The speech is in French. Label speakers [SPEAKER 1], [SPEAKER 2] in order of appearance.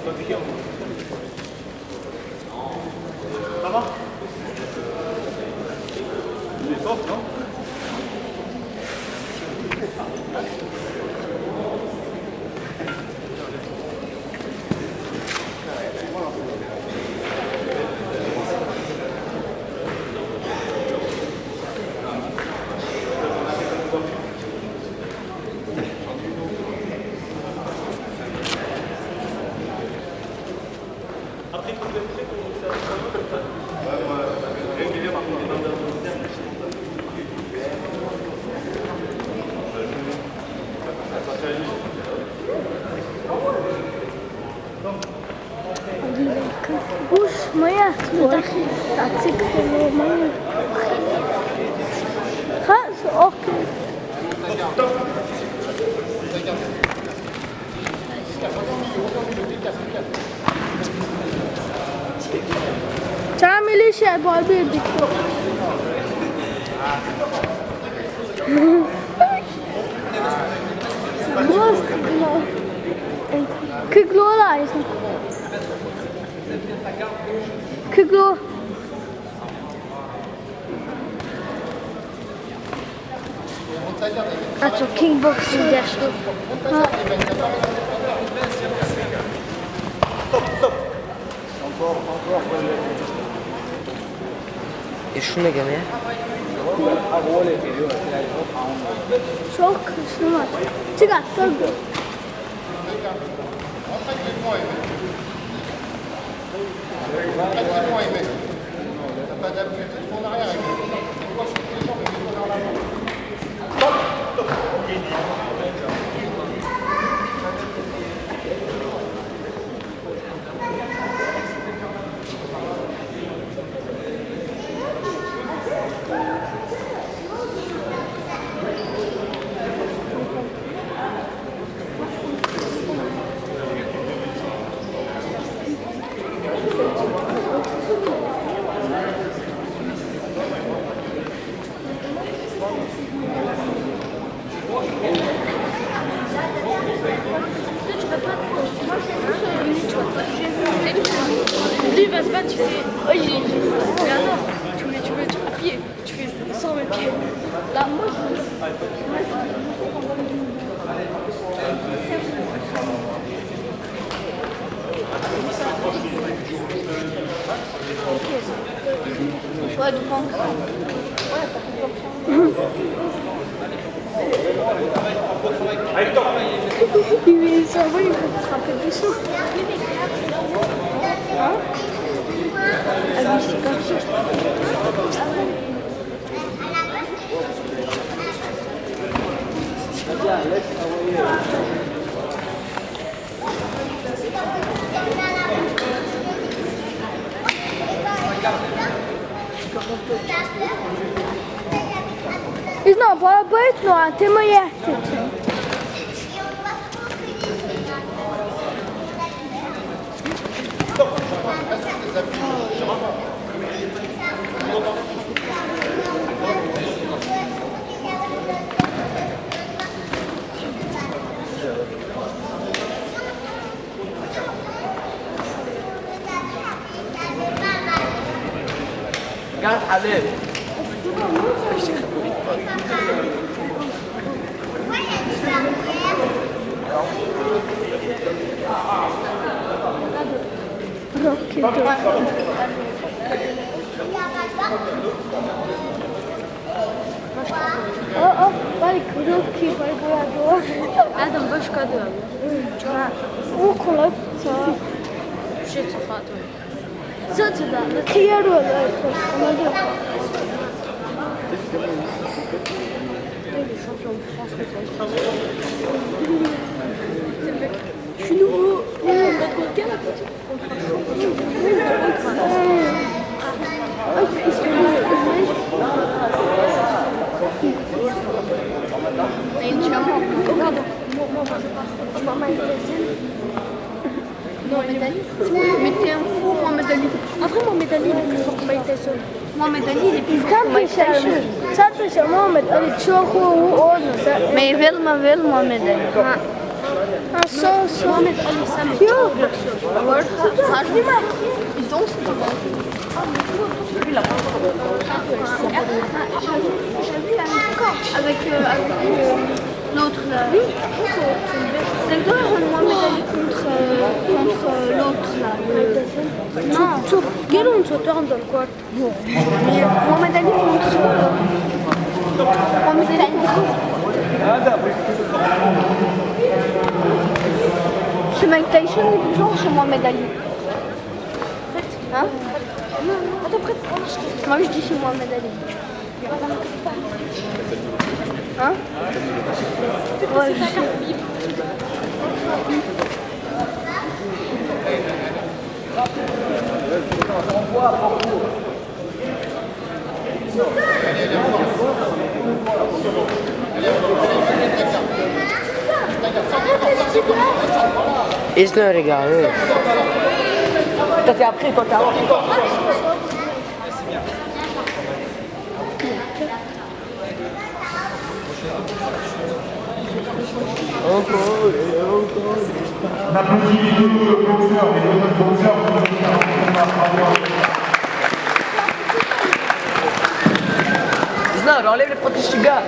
[SPEAKER 1] Ça va? Il est soft, non?
[SPEAKER 2] وش مياه تعطيك مياه خلاص اوكي تعمل ايش يا ابو عبيد دكتور كيلو ولا عايزة كيلو Alltså kickboxing där står.
[SPEAKER 3] شو نجمع؟
[SPEAKER 2] Çok smart. Çıkar, kaldı.
[SPEAKER 4] Lui, il va se battre, tu fais. Oh, mais alors, tu mets à pied, tu fais 120 pieds. Là, moi, ouais, donc ouais,
[SPEAKER 2] Il s'en va, il faut se rappeler des sous. Hein? Ah oui, c'est comme ça. İzno, bana bayıt no antema yersin.
[SPEAKER 3] قاعد حلال
[SPEAKER 2] Rocky Bak Rocky
[SPEAKER 4] Adam baş kadar.
[SPEAKER 2] O kolay.
[SPEAKER 4] Şey sıfatı.
[SPEAKER 2] Zaten da kıyar olur. Şunu bu
[SPEAKER 4] Mohamed Ali. Mais t'es un fou, Mohamed Ali. En vrai, Mohamed Ali, il est plus fort que Mike Tyson. Mohamed Ali, il est plus fort que Mike Tyson.
[SPEAKER 2] Sadece Muhammed Ali çok oynuyor.
[SPEAKER 4] Mais vraiment, Mohamed Ali.
[SPEAKER 2] Un sens.
[SPEAKER 4] Mohamed Ali Sami.
[SPEAKER 2] Yo.
[SPEAKER 4] Ils dansent. J'ai vu avec l'autre là. Oui. C'est le Mohamed Ali contre l'autre là. Non.
[SPEAKER 2] Quel on se tourne dans le coin?
[SPEAKER 4] Mohamed Ali contre Mohamed Ali. C'est Mike Tyson ou toujours chez Mohamed Ali? Hein? Attends, prête. Moi je dis c'est Mohamed Ali. Hein? Ouais, je sais.
[SPEAKER 3] Isno, regarde. Toi t'es après, toi t'es avant.
[SPEAKER 5] On applaudit les deux boxeurs, les deux boxeurs.
[SPEAKER 3] Isno, enlève les protèges, gars.